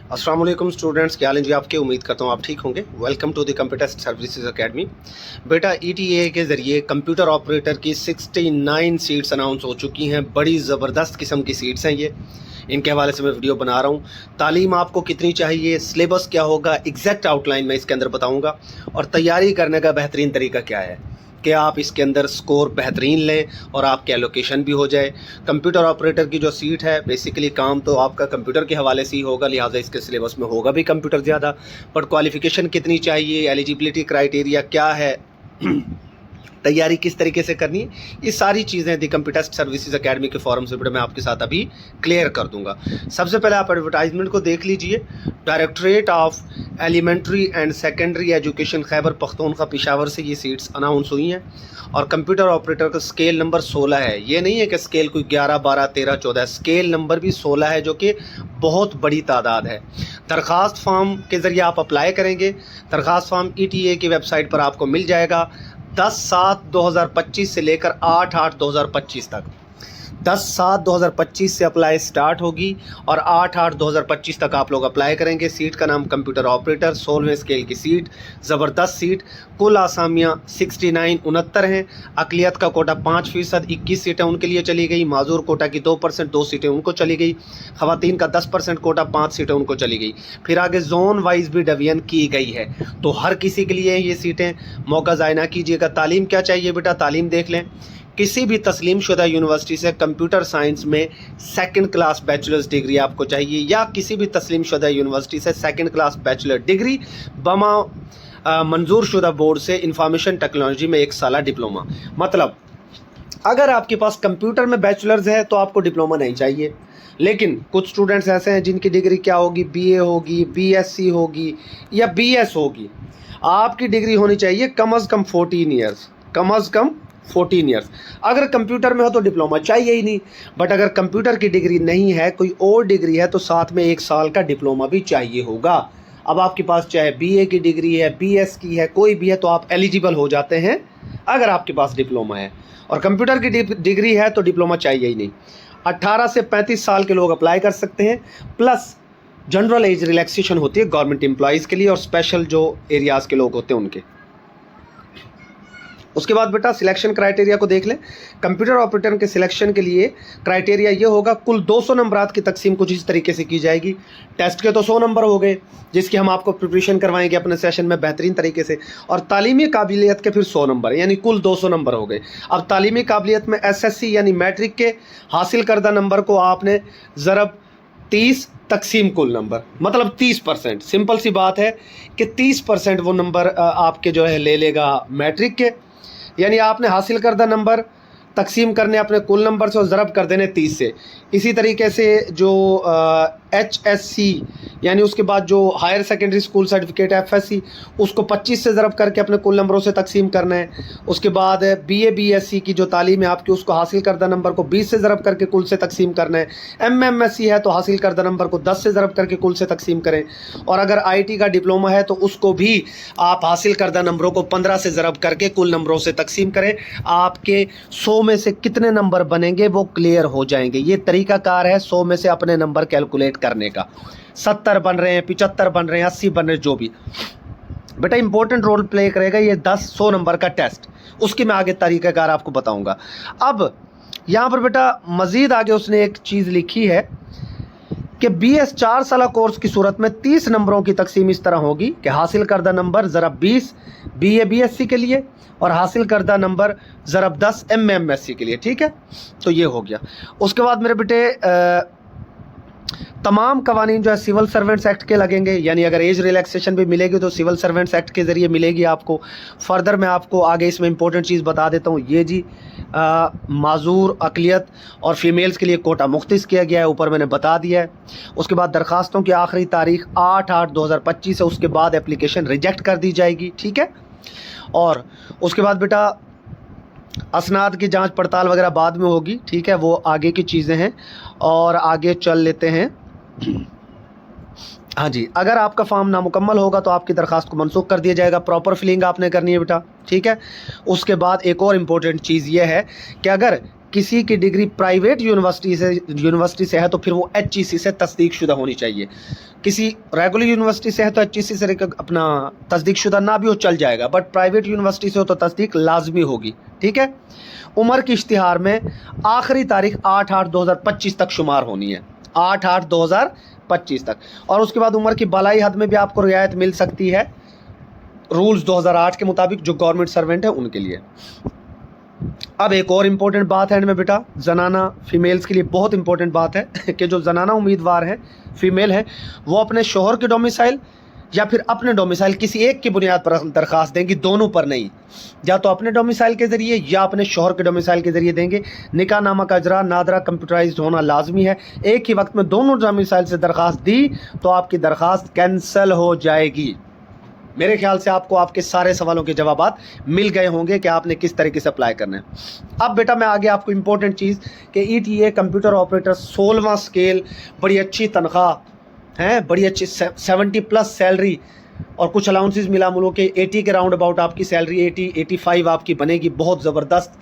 अस्सलाम वालेकुम स्टूडेंट्स, क्या हाल है जी आपके। उम्मीद करता हूँ आप ठीक होंगे। Welcome to the computer services academy. बेटा ETA के ज़रिए कंप्यूटर ऑपरेटर की 69 सीट्स अनाउंस हो चुकी हैं। बड़ी ज़बरदस्त किस्म की सीट्स हैं ये, इनके हवाले से मैं वीडियो बना रहा हूँ। तालीम आपको कितनी चाहिए, सिलेबस क्या होगा, एग्जैक्ट आउटलाइन मैं इसके अंदर बताऊँगा, और तैयारी करने का बेहतरीन तरीका क्या है कि आप इसके अंदर स्कोर बेहतरीन लें और आपके एलोकेशन भी हो जाए। कंप्यूटर ऑपरेटर की जो सीट है, बेसिकली काम तो आपका कंप्यूटर के हवाले से ही होगा, लिहाजा इसके सिलेबस में होगा भी कंप्यूटर ज़्यादा। बट क्वालिफ़िकेशन कितनी चाहिए, एलिजिबिलिटी क्राइटेरिया क्या है, तैयारी किस तरीके से करनी है, ये सारी चीज़ें दी कंप्यूटर सर्विसेज एकेडमी के फॉरम से मैं आपके साथ अभी क्लियर कर दूंगा। सबसे पहले आप एडवर्टाइजमेंट को देख लीजिए। Directorate of elementary and secondary education Khyber Pakhtunkhwa Peshawar से ये सीट्स अनाउंस हुई हैं। और कंप्यूटर ऑपरेटर का स्केल नंबर 16 है। ये नहीं है कि स्केल कोई 11, 12, 13, 14, स्केल नंबर भी 16 है, जो कि बहुत बड़ी तादाद है। दरख्वास्त फॉर्म के ज़रिए आप अप्लाई करेंगे। दरख्वास्त फॉर्म ETA की वेबसाइट पर आपको मिल जाएगा। 10/7/2025 से लेकर 8/8/2025 तक। 10/7/2025 से अप्लाई स्टार्ट होगी और 8/8/2025 तक आप लोग अप्लाई करेंगे। सीट का नाम कंप्यूटर ऑपरेटर, 16वें स्केल की सीट, ज़बरदस्त सीट। कुल आसामियाँ 69 हैं। अक़लियत का कोटा 5%, 21 सीटें उनके लिए चली गई। माजूर कोटा की 2%, 2 सीटें उनको चली गई। ख़वातीन का 10% कोटा, 5 सीटें उनको चली गई। फिर आगे जोन वाइज भी डिवीजन की गई है, तो हर किसी के लिए ये सीटें। मौका ज़ाया ना कीजिएगा। तालीम क्या चाहिए बेटा, तालीम देख लें। किसी भी तस्लीम शुदा यूनिवर्सिटी से कंप्यूटर साइंस में 2nd क्लास बैचलर्स डिग्री आपको चाहिए, या किसी भी तस्लीम शुदा यूनिवर्सिटी से 2nd क्लास बैचलर डिग्री बमा मंजूर शुदा बोर्ड से इंफॉर्मेशन टेक्नोलॉजी में 1 साला डिप्लोमा। मतलब अगर आपके पास कंप्यूटर में बैचलर्स है तो आपको डिप्लोमा नहीं चाहिए। लेकिन कुछ स्टूडेंट्स ऐसे हैं जिनकी डिग्री क्या होगी, BA होगी, BSc होगी या BS होगी। आपकी डिग्री होनी चाहिए कम अज़ कम 14 ईयर्स, कम अज़ कम 14 ईयर्स। अगर कंप्यूटर में हो तो डिप्लोमा चाहिए ही नहीं। बट अगर कंप्यूटर की डिग्री नहीं है, कोई और डिग्री है, तो साथ में 1 साल का डिप्लोमा भी चाहिए होगा। अब आपके पास चाहे BA की डिग्री है, BS की है, कोई भी है, तो आप एलिजिबल हो जाते हैं अगर आपके पास डिप्लोमा है। और कंप्यूटर की डिग्री है तो डिप्लोमा चाहिए ही नहीं। 18 से 35 साल के लोग अप्लाई कर सकते हैं। प्लस जनरल एज रिलैक्सेशन होती है गवर्नमेंट एम्प्लॉयज़ के लिए, और स्पेशल जो एरियाज़ के लोग होते हैं उनके। उसके बाद बेटा सिलेक्शन क्राइटेरिया को देख लें। कंप्यूटर ऑपरेटर के सिलेक्शन के लिए क्राइटेरिया ये होगा, कुल 200 नंबरात की तकसीम कुछ इस तरीके से की जाएगी। टेस्ट के तो 100 नंबर हो गए, जिसकी हम आपको प्रिपरेशन करवाएंगे अपने सेशन में बेहतरीन तरीके से। और तालीमी काबिलियत के फिर 100 नंबर, यानी कुल 200 नंबर हो गए। अब तालीमी काबिलियत में SSC यानी मैट्रिक के हासिल करदा नंबर को आपने ज़रब 30 तकसीम कुल नंबर, मतलब 30%। सिंपल सी बात है कि 30% वो नंबर आपके जो है ले लेगा मैट्रिक के, यानी आपने हासिल करदा नंबर तकसीम करने अपने कुल नंबर से और ज़रब कर देने 30 से। इसी तरीके से जो HSC यानी उसके बाद जो higher secondary school certificate FSC, उसको 25 से ज़रब करके अपने कुल नंबरों से तकसीम करना है। उसके बाद BA BSc की जो तालीम है आपकी, उसको हासिल करदा नंबर को 20 से ज़रब करके कुल से तकसीम करना है। MMSc है तो हासिल करदा नंबर को 10 से ज़रब करके कुल से तकसीम करें। और अगर IT का डिप्लोमा है तो उसको भी आप हासिल करदा नंबरों को 15 से ज़रब करके कुल नंबरों से तकसीम करें। आपके 100 में से कितने नंबर बनेंगे वो क्लियर हो जाएंगे। ये तरीका कार है 100 में से अपने नंबर कैलकुलेट करने का। 70 बन रहे हैं, 75 बन रहे हैं, 80 बन रहे हैं, जो भी बेटा इंपॉर्टेंट रोल प्ले करेगा ये 100 नंबर का टेस्ट। उसकी मैं आगे तरीक़ाकार आपको बताऊंगा। अब यहाँ पर बेटा मज़ीद आगे उसने एक चीज़ लिखी है कि BS 4 साला कोर्स की सूरत में 30 नंबरों की तकसीम इस तरह होगी कि हासिल करदा नंबर ज़रब 20 BA BSc के लिए और हासिल करदा नंबर ज़रब 10 MMSc के लिए। ठीक है, तो ये हो गया। उसके बाद मेरे बेटे तमाम कवानीन जो है सिविल सर्वेंट्स एक्ट के लगेंगे, यानी अगर एज रिलैक्सेशन भी मिलेगी तो सिविल सर्वेंट्स एक्ट के ज़रिए मिलेगी आपको। फर्दर मैं आपको आगे इसमें इंपॉर्टेंट चीज़ बता देता हूँ। ये जी माजूर, अक़लियत और फीमेल्स के लिए कोटा मुख्तस किया गया है, ऊपर मैंने बता दिया है। उसके बाद दरख्वास्तों की आखिरी तारीख 8/8/2025 है, उसके बाद एप्लीकेशन रिजेक्ट कर दी जाएगी। ठीक है, और उसके बाद बेटा असनाद की जांच पड़ताल वगैरह बाद में होगी। ठीक है, वो आगे की चीज़ें हैं। और आगे चल लेते हैं। हाँ जी, अगर आपका फॉर्म नामुकम्मल होगा तो आपकी दरख्वास्त को मनसूख कर दिया जाएगा। प्रॉपर फिलिंग आपने करनी है बेटा। ठीक है, उसके बाद एक और इम्पोर्टेंट चीज़ ये है कि अगर किसी की डिग्री प्राइवेट यूनिवर्सिटी से है तो फिर वो HEC से तस्दीक शुदा होनी चाहिए। किसी रेगुलर यूनिवर्सिटी से है तो HEC से अपना तस्दीक शुदा ना भी हो चल जाएगा, बट प्राइवेट यूनिवर्सिटी से हो तो तस्दीक लाजमी होगी, ठीक है। उम्र की इश्तिहार में आखिरी तारीख 8/8/2025 तक शुमार होनी है, 8/8/2025 तक। और उसके बाद उम्र की बालाई हद में भी आपको रियायत मिल सकती है रूल्स 2008 के मुताबिक, जो गवर्नमेंट सर्वेंट है उनके लिए। अब एक और इम्पोर्टेंट बात है इनमें बेटा, जनाना फीमेल्स के लिए बहुत इंपॉर्टेंट बात है कि जो जनाना उम्मीदवार हैं, फीमेल हैं, वो अपने शोहर के डोमिसाइल या फिर अपने डोमिसाइल किसी एक की बुनियाद पर दरखास्त देंगी, दोनों पर नहीं। या तो अपने डोमिसाइल के ज़रिए या अपने शोहर के डोमिसाइल के ज़रिए देंगे। निकाह नामा का अजरा नादरा कंप्यूटराइज्ड होना लाजमी है। एक ही वक्त में दोनों डोमिसाइल से दरखास्त दी तो आपकी दरखास्त कैंसिल हो जाएगी। मेरे ख्याल से आपको आपके सारे सवालों के जवाब मिल गए होंगे कि आपने किस तरीके से अप्लाई करना है। अब बेटा मैं आगे आपको इम्पोर्टेंट चीज़ कि ETA कंप्यूटर ऑपरेटर 16वां स्केल, बड़ी अच्छी तनख्वाह है, बड़ी अच्छी 70+ सैलरी और कुछ अलाउंसेस मिला मुलो के 80 के राउंड अबाउट आपकी सैलरी 80-85 आपकी बनेगी। बहुत ज़बरदस्त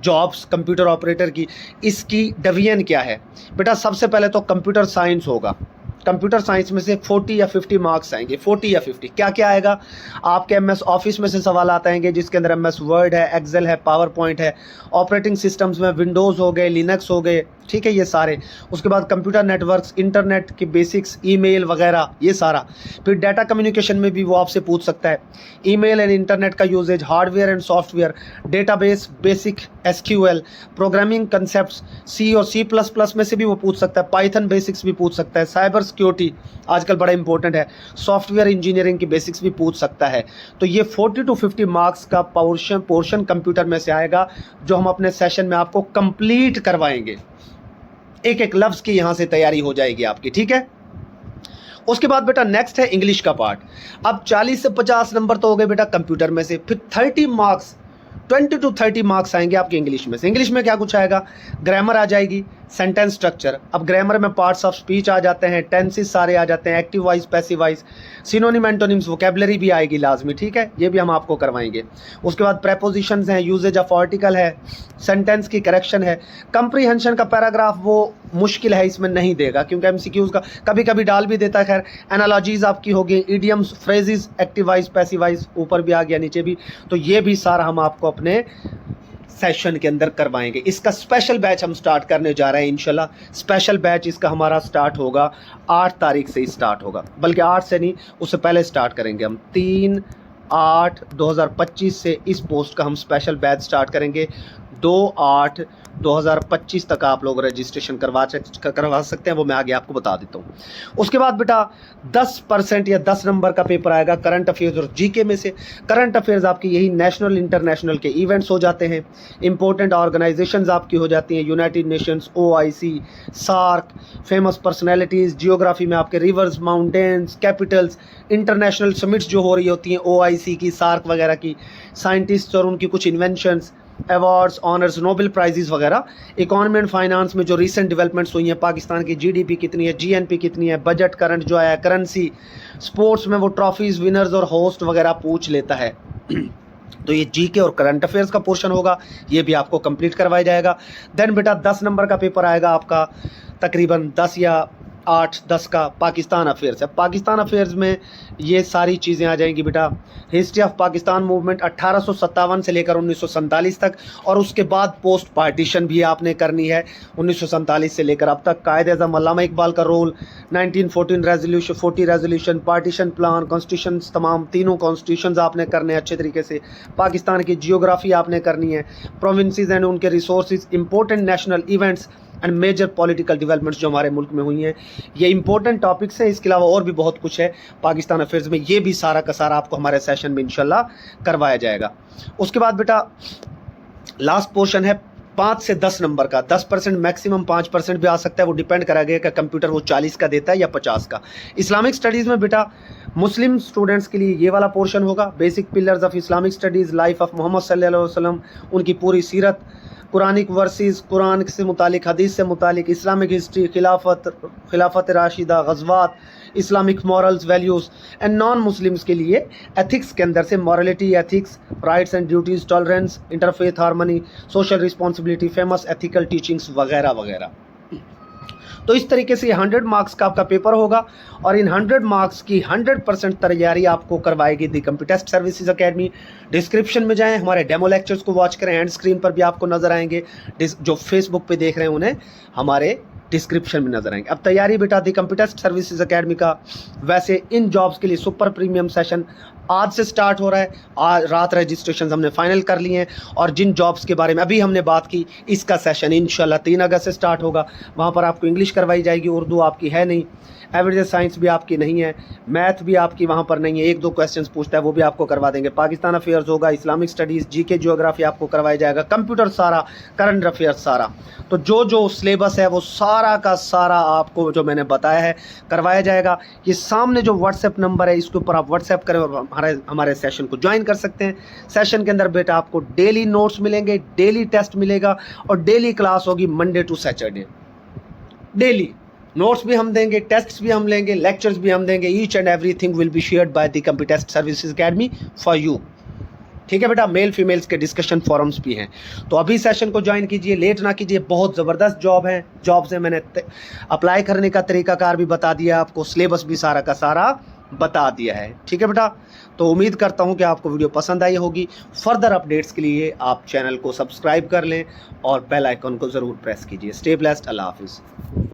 जॉब्स कंप्यूटर ऑपरेटर की। इसकी डिवीजन क्या है बेटा? सबसे पहले तो कंप्यूटर साइंस होगा। कंप्यूटर साइंस में से 40 या 50 मार्क्स आएंगे। 40 या 50 क्या क्या आएगा? आपके MS ऑफिस में से सवाल आएंगे जिसके अंदर MS वर्ड है, एक्सेल है, पावर पॉइंट है। ऑपरेटिंग सिस्टम्स में विंडोज़ हो गए, लिनक्स हो गए, ठीक है, ये सारे। उसके बाद कंप्यूटर नेटवर्क्स, इंटरनेट की बेसिक्स, ईमेल वगैरह, ये सारा। फिर डाटा कम्युनिकेशन में भी वो आपसे पूछ सकता है, ईमेल एंड इंटरनेट का usages, hardware and software, database, basic SQL, programming concepts, C और C++ में से भी वो पूछ सकता है। पाइथन बेसिक्स भी पूछ सकता है। साइबर सिक्योरिटी आजकल बड़ा इंपॉर्टेंट है। सॉफ्टवेयर इंजीनियरिंग की बेसिक्स भी पूछ सकता है। तो ये 40 to 50 मार्क्स का पोर्शन कंप्यूटर में से आएगा, जो हम अपने सेशन में आपको कंप्लीट करवाएंगे। एक एक लफ्ज़ की यहाँ से तैयारी हो जाएगी आपकी, ठीक है। उसके बाद बेटा नेक्स्ट है इंग्लिश का पार्ट। अब 40 से 50 नंबर तो हो गए बेटा कंप्यूटर में से। फिर 30 मार्क्स, 20 to 30 मार्क्स आएंगे आपके इंग्लिश में से। इंग्लिश में क्या कुछ आएगा? ग्रामर आ जाएगी, सेंटेंस स्ट्रक्चर। अब ग्रामर में पार्ट्स ऑफ स्पीच आ जाते हैं, टेंसेस सारे आ जाते हैं, active voice, passive voice, synonym, antonyms, vocabulary भी आएगी लाजमी, ठीक है, ये भी हम आपको करवाएंगे। उसके बाद प्रेपोजिशंस हैं, यूजेज ऑफ आर्टिकल है, सेंटेंस की करेक्शन है। कंप्रीहेंशन का पैराग्राफ वो मुश्किल है, इसमें नहीं देगा क्योंकि MCQs का कभी कभी डाल भी देता है। खैर एनालॉजीज आपकी होगी, idioms, phrases, active voice, passive voice, ऊपर भी आ गया नीचे भी। तो ये भी सारा हम आपको अपने सेशन के अंदर करवाएंगे। इसका स्पेशल बैच हम स्टार्ट करने जा रहे हैं इंशाल्लाह। स्पेशल बैच इसका हमारा स्टार्ट होगा 8 तारीख से ही स्टार्ट होगा, बल्कि 8 से नहीं, उससे पहले स्टार्ट करेंगे हम। 3/8/2025 से इस पोस्ट का हम स्पेशल बैच स्टार्ट करेंगे। 2/8/2025 तक आप लोग रजिस्ट्रेशन करवा सकते हैं, वो मैं आगे आपको बता देता हूँ। उसके बाद बेटा 10% या 10 नंबर का पेपर आएगा करंट अफेयर्स और GK में से। करंट अफेयर्स आपकी यही नेशनल इंटरनेशनल के इवेंट्स हो जाते हैं, इंपॉर्टेंट ऑर्गेनाइजेशंस आपकी हो जाती हैं, United Nations, OIC, SAARC, famous personalities. Geography में आपके rivers, mountains, capitals, international summits जो हो रही होती हैं OIC की, सार्क वगैरह की, साइंटिस्ट और उनकी कुछ inventions, awards, honours, Nobel prizes वगैरह। इकोनॉमी एंड फाइनेंस में जो रीसेंट डेवलपमेंट्स हुई हैं, पाकिस्तान की GDP कितनी है, GNP कितनी है, बजट करंट जो आया, करेंसी। स्पोर्ट्स में वो ट्रॉफीज़, विनर्स और होस्ट वगैरह पूछ लेता है। तो ये GK और करंट अफेयर्स का पोर्शन होगा, ये भी आपको कंप्लीट करवाया जाएगा। देन बेटा 10 नंबर का पेपर आएगा आपका, तकरीबन 10 या 8-10 का पाकिस्तान अफेयर्स है। पाकिस्तान अफेयर्स में ये सारी चीज़ें आ जाएंगी बेटा। हिस्ट्री ऑफ पाकिस्तान मूवमेंट 1857 से लेकर 1947 तक, और उसके बाद पोस्ट पार्टीशन भी आपने करनी है 1947 से लेकर अब तक। कायद-ए-आज़म अल्लामा इकबाल का role, 1914 resolution, 40 resolution, partition plan, constitution, तमाम तीनों कॉन्स्टिट्यूशन आपने करने हैं अच्छे तरीके से। पाकिस्तान की जियोग्राफी आपने करनी है, प्रोविंसेस एंड उनके resources, important national events and major political developments जो हमारे मुल्क में हुई हैं, ये इंपॉर्टेंट टॉपिक्स हैं। इसके अलावा और भी बहुत कुछ है पाकिस्तान अफेयर्स में, ये भी सारा का सारा आपको हमारे सेशन में इंशाल्लाह करवाया जाएगा। उसके बाद बेटा लास्ट पोर्शन है 5 से 10 नंबर का। 10% मैक्सिमम 5% भी आ सकता है, वो डिपेंड करेगा कि कंप्यूटर वो 40 का देता है या 50 का। इस्लामिक स्टडीज़ में बेटा मुस्लिम स्टूडेंट्स के लिए ये वाला पोर्शन होगा, basic pillars of Islamic studies, life of Muhammad सल्लल्लाहु अलैहि वसल्लम, उनकी पूरी सीरत, कुरानिक वर्सेस, कुरान से मुतालिक, हदीस से मुतालिक, इस्लामिक हिस्ट्री, खिलाफत राशिदा, गज़वात, Islamic morals values and non Muslims के लिए एथिक्स के अंदर से morality, ethics, rights and duties, tolerance, interfaith harmony, social responsibility, famous ethical teachings वगैरह वगैरह। तो इस तरीके से 100 मार्क्स का आपका पेपर होगा और इन 100 मार्क्स की 100% तैयारी आपको करवाएगी दी कंप्यूटेस्ट सर्विसेज एकेडमी। डिस्क्रिप्शन में जाएं, हमारे डेमो लेक्चर्स को वॉच करें, एंड स्क्रीन पर भी आपको नजर आएंगे। जो फेसबुक पे देख रहे हैं उन्हें हमारे डिस्क्रिप्शन में नजर आएंगे। अब तैयारी बेटा दी कंप्यूटेस्ट सर्विसेज एकेडमी का वैसे इन जॉब्स के लिए सुपर प्रीमियम सेशन आज से स्टार्ट हो रहा है। आज रात रजिस्ट्रेशन हमने फाइनल कर लिए हैं और जिन जॉब्स के बारे में अभी हमने बात की, इसका सेशन इंशाल्लाह 3 अगस्त से स्टार्ट होगा। वहाँ पर आपको इंग्लिश करवाई जाएगी, उर्दू आपकी है नहीं, एवरेज साइंस भी आपकी नहीं है, मैथ भी आपकी वहाँ पर नहीं है, 1-2 क्वेश्चंस पूछता है वो भी आपको करवा देंगे। पाकिस्तान अफेयर्स होगा, इस्लामिक स्टडीज़, जीके ज्योग्राफी आपको करवाया जाएगा, कंप्यूटर सारा, करंट अफेयर्स सारा। तो जो सिलेबस है वो सारा का सारा आपको जो मैंने बताया है करवाया जाएगा। ये सामने जो व्हाट्सएप नंबर है इसके ऊपर आप व्हाट्सएप करें और हमारे सेशन को ज्वाइन कर सकते हैं। सेशन के अंदर बेटा आपको डेली नोट्स मिलेंगे, डेली टेस्ट मिलेगा और डेली क्लास होगी Monday to Saturday. Daily notes भी हम देंगे, टेस्ट्स भी हम लेंगे, लेक्चर्स भी हम देंगे। Each and everything will be shared by the computest services academy for you. ठीक है बेटा, मेल फीमेल्स के डिस्कशन फोरम्स भी हैं। तो अभी सेशन को ज्वाइन कीजिए, लेट ना कीजिए। बहुत ज़बरदस्त जॉब्स हैं। मैंने अप्लाई करने का तरीकाकार भी बता दिया आपको, सिलेबस भी सारा का सारा बता दिया है। ठीक है बेटा, तो उम्मीद करता हूं कि आपको वीडियो पसंद आई होगी। फर्दर अपडेट्स के लिए आप चैनल को सब्सक्राइब कर लें और बेल आइकन को ज़रूर प्रेस कीजिए। स्टे ब्लेस्ड, अल्लाह हाफिज़।